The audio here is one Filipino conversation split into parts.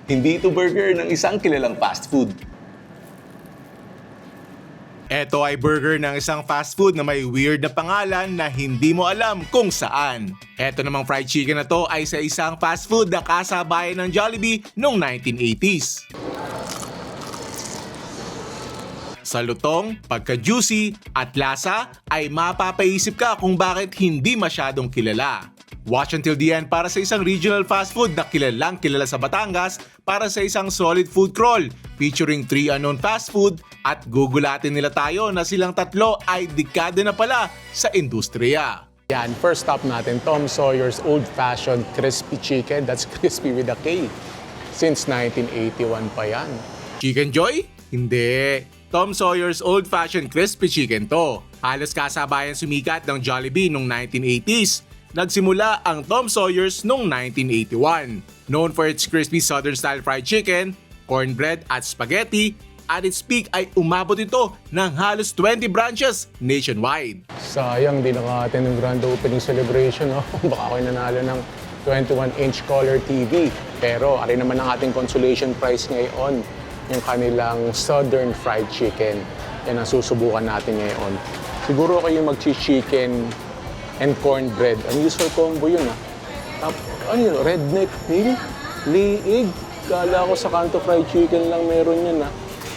Hindi ito burger ng isang kilalang fast food. Ito ay burger ng isang fast food na may weird na pangalan na hindi mo alam kung saan. Ito namang fried chicken na to ay sa isang fast food na kasabayan ng Jollibee noong 1980s. Sa lutong, pagka-juicy at lasa ay mapapaisip ka kung bakit hindi masyadong kilala. Watch until the end para sa isang regional fast food na kilalang kilala sa Batangas para sa isang solid food crawl featuring 3 unknown fast food at gugulatin nila tayo na silang tatlo ay dekada na pala sa industriya. Yan, first stop natin, Tom Sawyer's Old Fashioned Crispy Chicken. That's crispy with a K. Since 1981 pa yan. Chicken Joy? Hindi. Tom Sawyer's Old Fashioned Crispy Chicken to. Halos kasabayan sumikat ng Jollibee noong 1980s. Nagsimula ang Tom Sawyer's noong 1981. Known for its crispy southern-style fried chicken, cornbread at spaghetti, at its peak ay umabot ito ng halos 20 branches nationwide. Sayang, di nakatin ng grand opening celebration. No? Baka ako'y nanalo ng 21-inch color TV. Pero ari naman ang ating consolation prize ngayon, yung kanilang southern fried chicken. Yan ang susubukan natin ngayon. Siguro kayo mag-chicken and cornbread. Unusual combo yun ano yun? Redneck meal? Liig? Kala ko sa Kanto Fried Chicken lang meron yun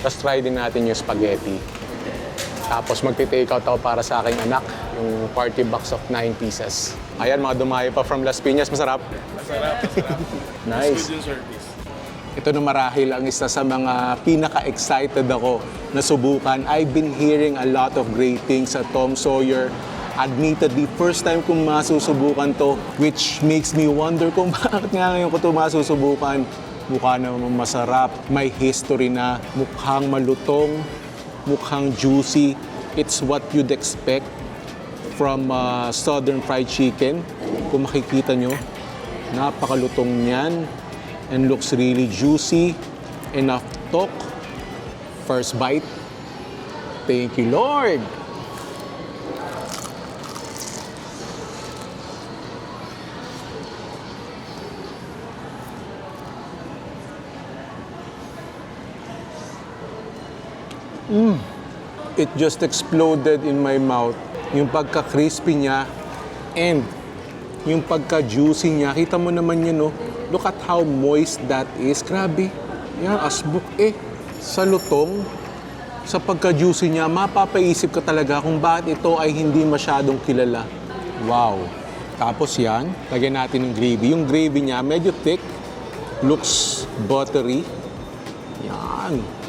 Tapos try din natin yung spaghetti. Tapos magti-take out ako para sa aking anak, yung party box of 9 pieces. Ayan, mga dumayo pa from Las Piñas. Masarap? Masarap. Nice. Good yung service. Ito na marahil ang isa sa mga pinaka-excited ako na subukan. I've been hearing a lot of great things sa Tom Sawyer. Admittedly, first time kong masusubukan to, which makes me wonder kung bakit nga ngayon ko to masusubukan. Mukha naman masarap, may history na, mukhang malutong, mukhang juicy. It's what you'd expect from southern fried chicken. Kung makikita nyo, napakalutong niyan and looks really juicy. Enough talk. First bite. Thank you, Lord! It just exploded in my mouth. Yung pagka-crispy niya and yung pagka-juicy niya. Kita mo naman yun, no? Look at how moist that is. Grabe. Yan, asbuk Sa lutong, sa pagka-juicy niya, mapapaisip ka talaga kung bakit ito ay hindi masyadong kilala. Wow. Tapos yan, lagyan natin ng gravy. Yung gravy niya, medyo thick. Looks buttery. Yan.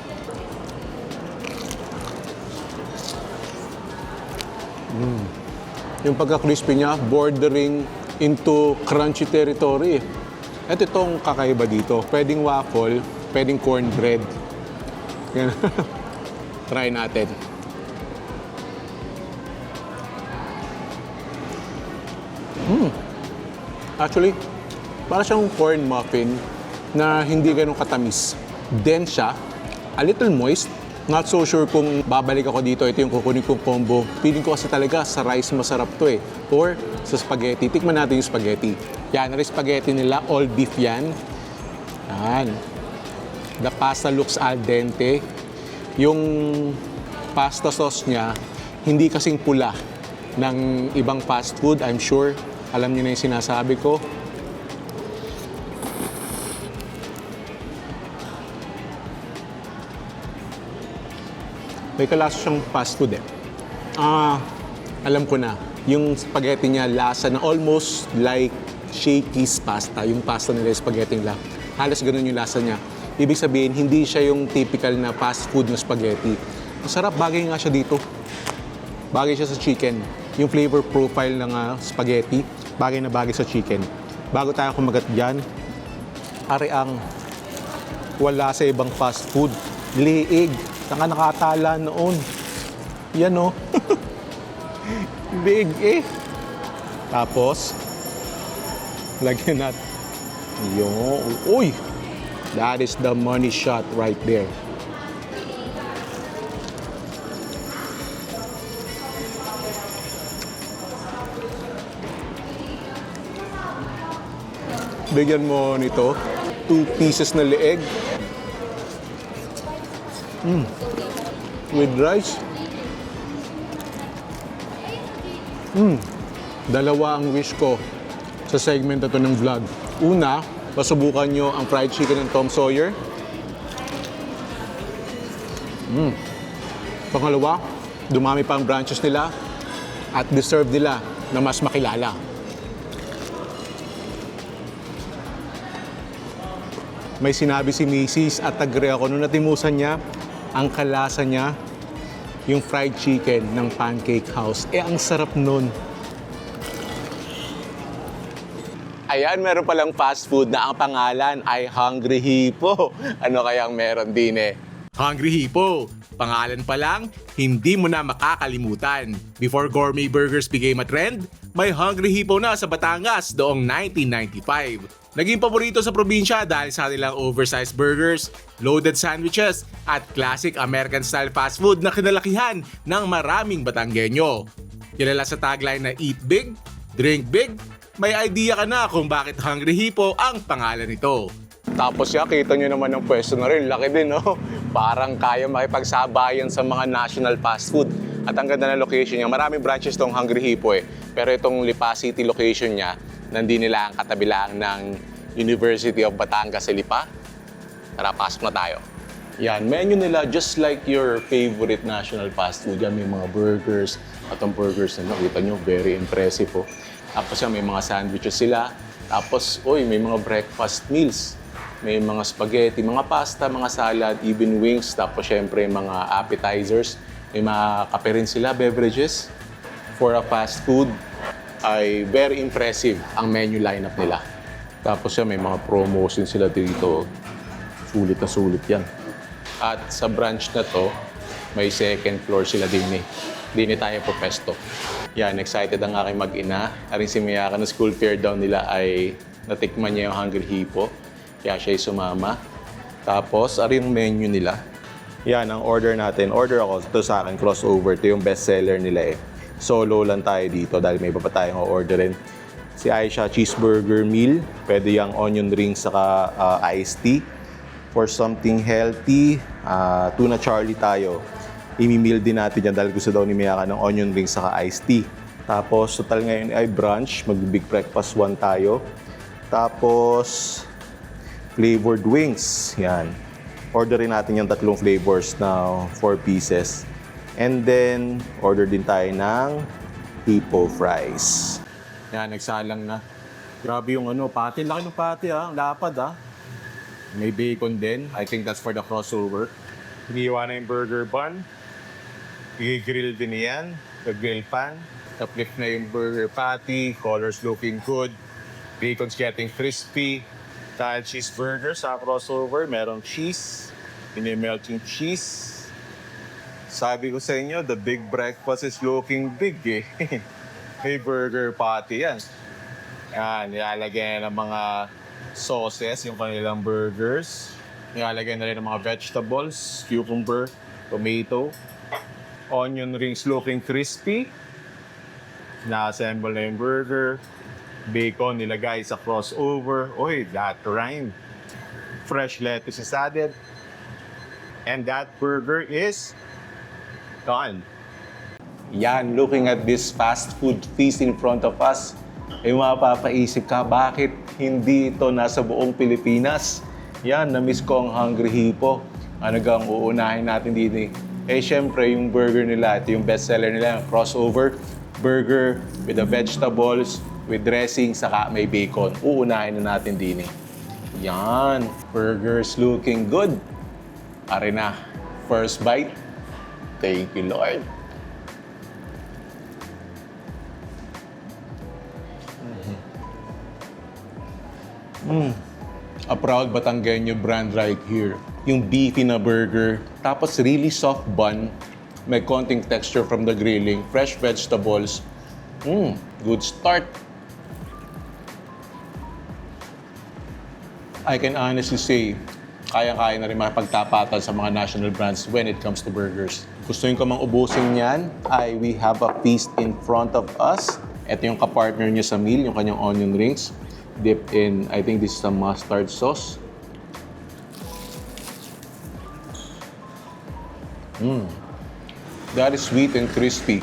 Yung pagka-crispy niya, bordering into crunchy territory. At itong kakaiba dito. Pwedeng waffle, pwedeng cornbread. Yan. Try natin. Actually, para siyang corn muffin na hindi ganun katamis. Dense siya, a little moist. Not so sure kung babalik ako dito, ito yung kukunin kong combo. Feeling ko kasi talaga sa rice masarap to or sa spaghetti. Tikman natin yung spaghetti. Yan, yung spaghetti nila, all beef yan. Yan. The pasta looks al dente. Yung pasta sauce niya, hindi kasing pula ng ibang fast food, I'm sure. Alam niyo na yung sinasabi ko. May kalasa siyang fast food alam ko na. Yung spaghetti niya, lasa na almost like Shakey's pasta. Yung pasta nila, spaghetti nila. Halos ganun yung lasa niya. Ibig sabihin, hindi siya yung typical na fast food na spaghetti. Masarap, bagay nga siya dito. Bagay siya sa chicken. Yung flavor profile ng spaghetti, bagay na bagay sa chicken. Bago tayo kumagat dyan, ari ang wala sa ibang fast food. Liig. Saka nakatala noon. Yan o. Big Tapos, lagyan natin. Uy! That is the money shot right there. Bigyan mo nito 2 pieces na leeg. With rice. Dalawa ang wish ko sa segment na to ng vlog. Una, pasubukan nyo ang fried chicken ng Tom Sawyer. Pangalawa, dumami pa ang branches nila at deserve nila na mas makilala. May sinabi si Mrs. at agree ako nung natimusan niya, ang kalasa niya, yung fried chicken ng Pancake House. Ang sarap nun. Ayan, meron palang fast food na ang pangalan ay Hungry Hippo. Ano kayang meron din eh? Hungry Hippo. Pangalan pa lang, hindi mo na makakalimutan. Before gourmet burgers became a trend, may Hungry Hippo na sa Batangas noong 1995. Naging paborito sa probinsya dahil sa kanilang oversized burgers, loaded sandwiches, at classic American-style fast food na kinalakihan ng maraming Batanggenyo. Kilala sa tagline na Eat Big, Drink Big, may idea ka na kung bakit Hungry Hippo ang pangalan nito. Tapos kita nyo naman ng pwesto na rin. Laki din, no? Parang kaya makipagsabayan sa mga national fast food. At ang ganda ng location niya. Maraming branches tong Hungry Hippo eh. Pero itong Lipa City location niya, nandun nila ang katabi lang ng University of Batangas sa Lipa. Tara, pasok na tayo. Yan, menu nila just like your favorite national fast food. Yan, may mga burgers. At ang burgers nila, kita nyo, very impressive po. Tapos yan, may mga sandwiches sila. Tapos, may mga breakfast meals. May mga spaghetti, mga pasta, mga salad, even wings. Tapos, syempre, mga appetizers. May mga kape rin sila, beverages. For a fast food, ay very impressive ang menu lineup nila. Tapos may mga promotion sila dito. Sulit na sulit yan. At sa branch na to, may second floor sila din eh. Din tayo po pesto. Yan, excited ang aking mag-ina. Aring si Miyaka na school fair daw nila ay natikman niya yung Hungry Hippo. Kaya siya ay sumama. Tapos, aring yung menu nila. Yan, ang order natin. Order ako. Ito sa akin, crossover. Ito yung best seller nila eh. Solo lang tayo dito dahil may iba pa tayong orderin. Si Aisha, cheeseburger meal. Pwede yung onion rings saka iced tea. For something healthy, tuna Charlie tayo. Imi-meal din natin yan dahil gusto daw ni Miyaka ng onion rings saka iced tea. Tapos, total ngayon ay brunch. Mag-big breakfast 1 tayo. Tapos, flavored wings. Yan. Orderin natin yung 3 flavors na 4 pieces. And then, order din tayo ng Hippo fries. Yan, nagsalang na. Grabe yung patty. Laki ng patty Ang lapad May bacon din. I think that's for the crossover. Hiniwa na yung burger bun. I-grill din yan. The grill pan. Uplift na yung burger patty. Colors looking good. Bacon's getting crispy. Dahil cheeseburger sa crossover, merong cheese. Mini-melting cheese. Sabi ko sa inyo, the big breakfast is looking big eh. May burger patty yan. Yan, nilalagyan ng mga sauces, yung kanilang burgers. Nilalagyan na rin ng mga vegetables, cucumber, tomato. Onion rings looking crispy. Na-assemble na yung burger. Bacon nilagay sa crossover. That rhymed. Fresh lettuce is added. And that burger is done. Yan, looking at this fast food feast in front of us, mapapaisip ka, bakit hindi ito nasa buong Pilipinas? Yan, na-miss ko ang Hungry Hippo. Ano gang uunahin natin dito? Syempre, yung burger nila, ito yung bestseller nila, crossover burger with the vegetables, with dressing, saka may bacon. Uunahin na natin din Yan, burgers looking good. Are na, first bite. Thank you, Lord. A proud Batanggenyo brand right here. Yung beefy na burger, tapos really soft bun, may konting texture from the grilling, fresh vegetables. Good start. I can honestly say, kaya-kaya na rin makipagtapatan sa mga national brands when it comes to burgers. Gusto nyo kamang ubusin yan, we have a feast in front of us. Ito yung kapartner niya sa meal, yung kanyang onion rings. Dipped in, I think this is a mustard sauce. That is sweet and crispy.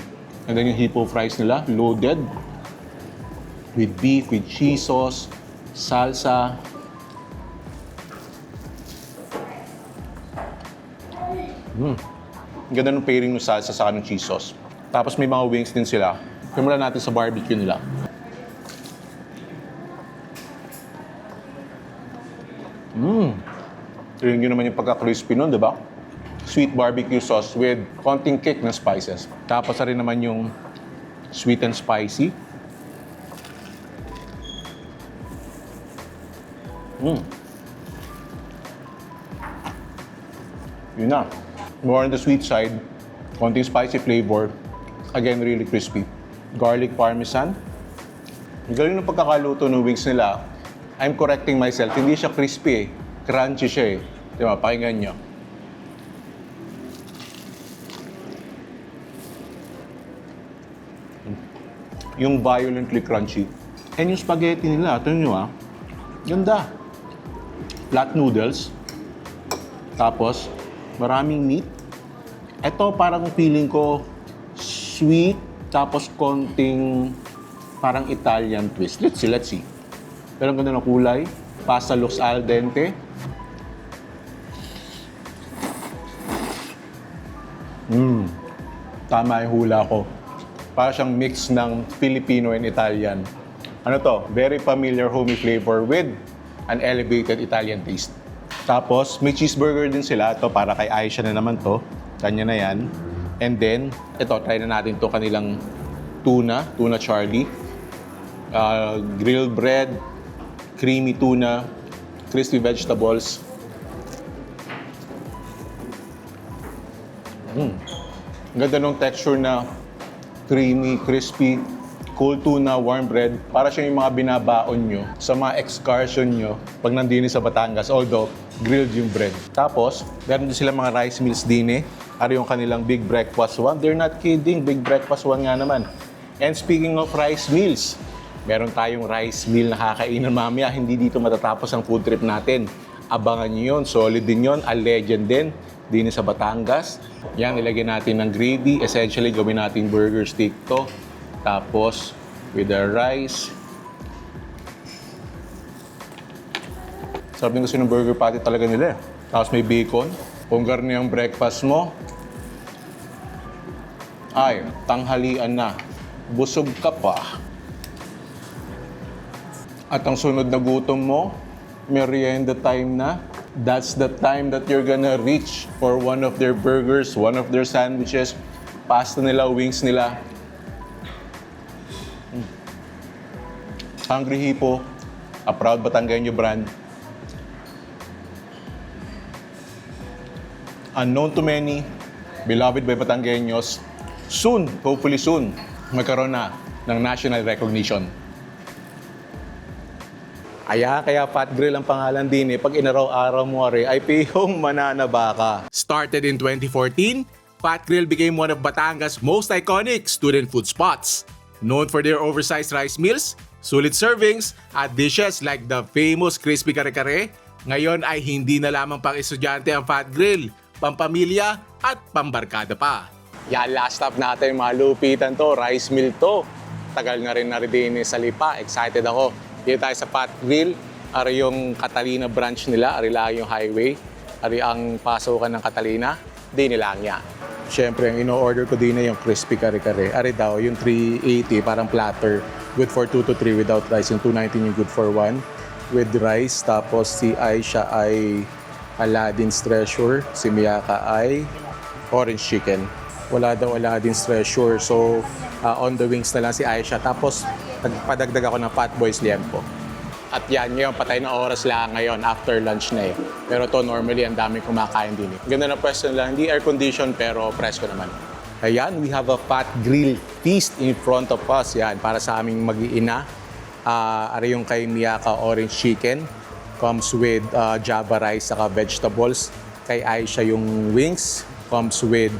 And then yung hippo fries nila, loaded with beef, with cheese sauce, salsa. Ang ganda ng pairing ng salsa sa ng cheese sauce. Tapos may mga wings din sila. Simulan natin sa barbecue nila. Tingnan nyo naman yung pagka-crispy nun, di ba? Sweet barbecue sauce with konting kick ng spices. Tapos na rin naman yung sweet and spicy. Yun na. More on the sweet side. Konting spicy flavor. Again, really crispy. Garlic parmesan. Ang galing ng pagkakaluto ng wings nila. I'm correcting myself. Hindi siya crispy eh. Crunchy siya eh. Di ba? Pakinggan nyo. Yung violently crunchy. And yung spaghetti nila, ito nyo ganda. Flat noodles. Tapos, maraming meat. Ito parang feeling ko sweet, tapos konting parang Italian twist. Let's see. Pero ang ganda ng kulay. Pasta looks al dente. Tama yung hula ko. Para siyang mix ng Filipino and Italian. Ano to? Very familiar homey flavor with an elevated Italian taste. Tapos, may cheeseburger din sila. Ito, para kay Aisha na naman to. Kanya na yan. And then, ito, try na natin to kanilang tuna Charlie. Grilled bread, creamy tuna, crispy vegetables. Ang ganda ng texture na creamy, crispy, cold tuna, warm bread. Para siya yung mga binabaon nyo sa mga excursion nyo pag nandini sa Batangas. Although, grilled yung bread. Tapos, meron din sila mga rice meals din eh. Ano yung kanilang big breakfast one. They're not kidding, big breakfast one nga naman. And speaking of rice meals, meron tayong rice meal na kakainan mamaya. Hindi dito matatapos ang food trip natin. Abangan nyo yun. Solid din yun. A legend din. Din sa Batangas. Yan, ilagay natin ng gravy. Essentially, gawin natin burger steak to. Tapos, with the rice. Sarap din kasi ng burger patty talaga nila eh. Tapos may bacon. Kung garni ang breakfast mo, ay, tanghalian na. Busog ka pa. At ang sunod na gutom mo, merienda time na. That's the time that you're gonna reach for one of their burgers, one of their sandwiches, pasta nila, wings nila. Hungry Hippo, a proud Batanggenyo brand. Unknown to many, beloved by Batanggenyos. Soon, hopefully soon, magkaroon na ng national recognition. Kaya Fat Grill ang pangalan din eh. Pag inaraw-araw mo ay pihong mananabaka. Started in 2014, Fat Grill became one of Batangas' most iconic student food spots. Known for their oversized rice meals, sulit servings, at dishes like the famous crispy kare-kare, ngayon ay hindi na lamang pang estudyante ang Fat Grill, pampamilya at pambarkada pa. Yan, last stop natin, mga lupitan to, rice meal to. Tagal na rin din sa Lipa, excited ako. Dito tayo sa Fat Grill, ari yung Catalina branch nila, ari lang yung highway, ari ang pasukan ng Catalina, di nilang niya. Siyempre, ang ino-order ko din na yung crispy kare-kare. Ari daw, yung 380, parang platter, good for 2 to 3 without rice. Yung 219 yung good for 1 with rice. Tapos si Aisha ay Aladdin's Treasure, si Miyaka ay orange chicken. Wala daw Aladdin's Treasure, so on the wings na lang si Aisha. Tapos, padagdag ako ng Fat Boy's Liempo. At yan, ngayon patay na oras lang ngayon, after lunch na eh. Pero to normally, ang daming kumakain din eh. Ganda na pwesto nila, hindi air-condition pero presko naman. Ayan, we have a Fat Grill feast in front of us. Yan, para sa aming mag-iina. Ari yung kay Miyaka orange chicken. Comes with Java rice saka vegetables. Kay Aisha yung wings. Comes with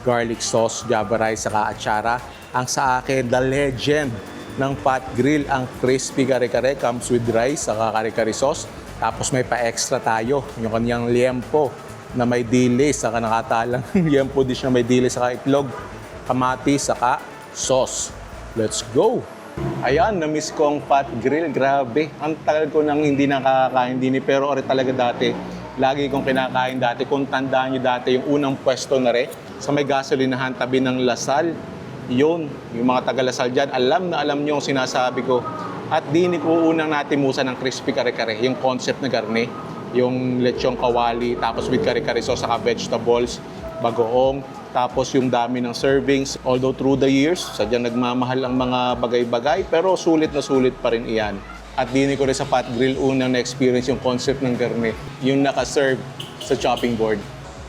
garlic sauce, Java rice saka atsara. Ang sa akin, the legend ng Fat Grill, ang crispy kare-kare comes with rice saka kare-kare sauce. Tapos may pa-extra tayo, yung kanyang liempo na may dilis, saka nakatalang liempo dish na may dilis, saka itlog, kamatis, saka sauce. Let's go! Ayan, na-miss ko ang Fat Grill. Grabe. Ang tagal ko nang hindi nakakain din pero ori talaga dati. Lagi kong kinakain dati. Kung tandaan nyo dati, yung unang pwesto na rin sa may gasolinahan tabi ng Lasal. Yun, yung mga taga Lasal dyan, alam na alam nyo ang sinasabi ko. At dini ko unang natimusan ng crispy kare-kare, yung concept na garne. Yung lechong kawali, tapos with kare-kare sauce, saka vegetables, bagoong, tapos yung dami ng servings. Although through the years, sadyang nagmamahal ang mga bagay-bagay, pero sulit na sulit pa rin iyan. At dini ko rin sa Fat Grill unang na-experience yung concept ng garne, yung nakaserve sa chopping board.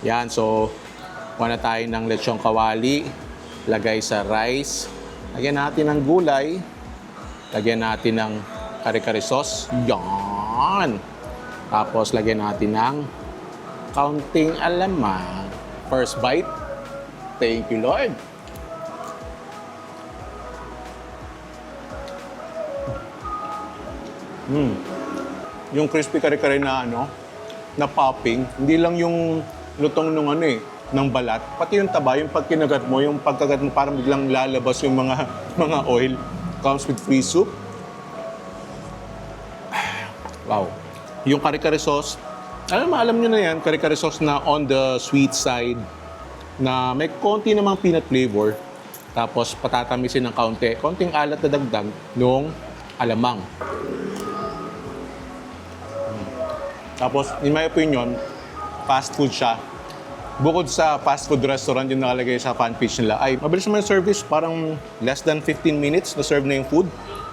Yan, so, kuha na tayo ng lechong kawali, lagay sa rice, lagyan natin ng gulay, lagyan natin ng kare-kare sauce. Yan! Tapos, lagyan natin ng kaunting alamang. First bite. Thank you, Lord. Yung crispy kare-kare na na popping, hindi lang yung lutong nung ng balat, pati yung taba, yung pag kinagat mo, yung pagkagat mo parang biglang lalabas yung mga oil. Comes with free soup. Wow. Yung kare-kare sauce, alam nyo na yan, kare-kare sauce na on the sweet side, na may konti namang peanut flavor, tapos patatamisin ng kaunti, konting alat na dagdag nung alamang. Tapos, in my opinion, fast food siya. Bukod sa fast food restaurant yung nakalagay sa fan page nila, ay mabilis naman yung service, parang less than 15 minutes na serve na yung food.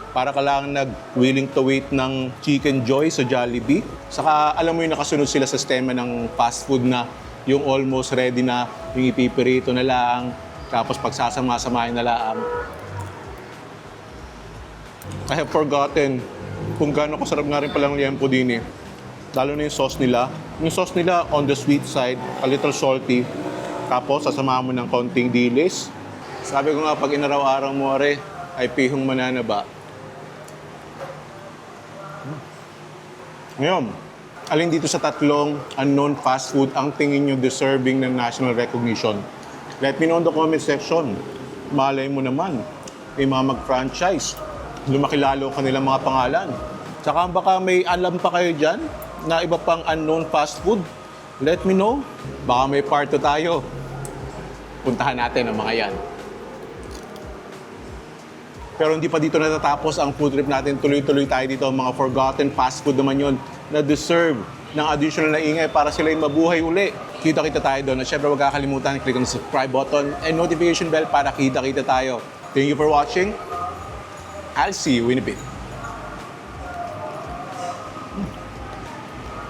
Para ka lang willing to wait ng Chicken Joy sa Jollibee. Saka alam mo yung nakasunod sila sa sistema ng fast food na yung almost ready na, yung ipipirito na lang, tapos pagsasama-samahin na lang. I have forgotten kung gaano kasarap nga rin palang liempo din eh. Lalo na yung sauce nila. Yung sauce nila on the sweet side, a little salty. Tapos sasamahan mo ng konting dilis. Sabi ko nga, pag inaraw-araw mo ay pihong mananaba. Ngayon, alin dito sa tatlong unknown fast food ang tingin nyo deserving ng national recognition? Let me know in the comment section. Malay mo naman, may mga mag-franchise. Lumaki lalo kanilang mga pangalan. Tsaka baka may alam pa kayo dyan na iba pang unknown fast food. Let me know. Baka may part 2 tayo. Puntahan natin ang mga yan. Pero hindi pa dito natatapos ang food trip natin. Tuloy-tuloy tayo dito. Mga forgotten fast food naman yon na deserve ng additional na ingay para sila yung mabuhay uli. Kita-kita tayo doon. At syempre, huwag kakalimutan, click on the subscribe button and notification bell para kita-kita tayo. Thank you for watching. I'll see you in a bit.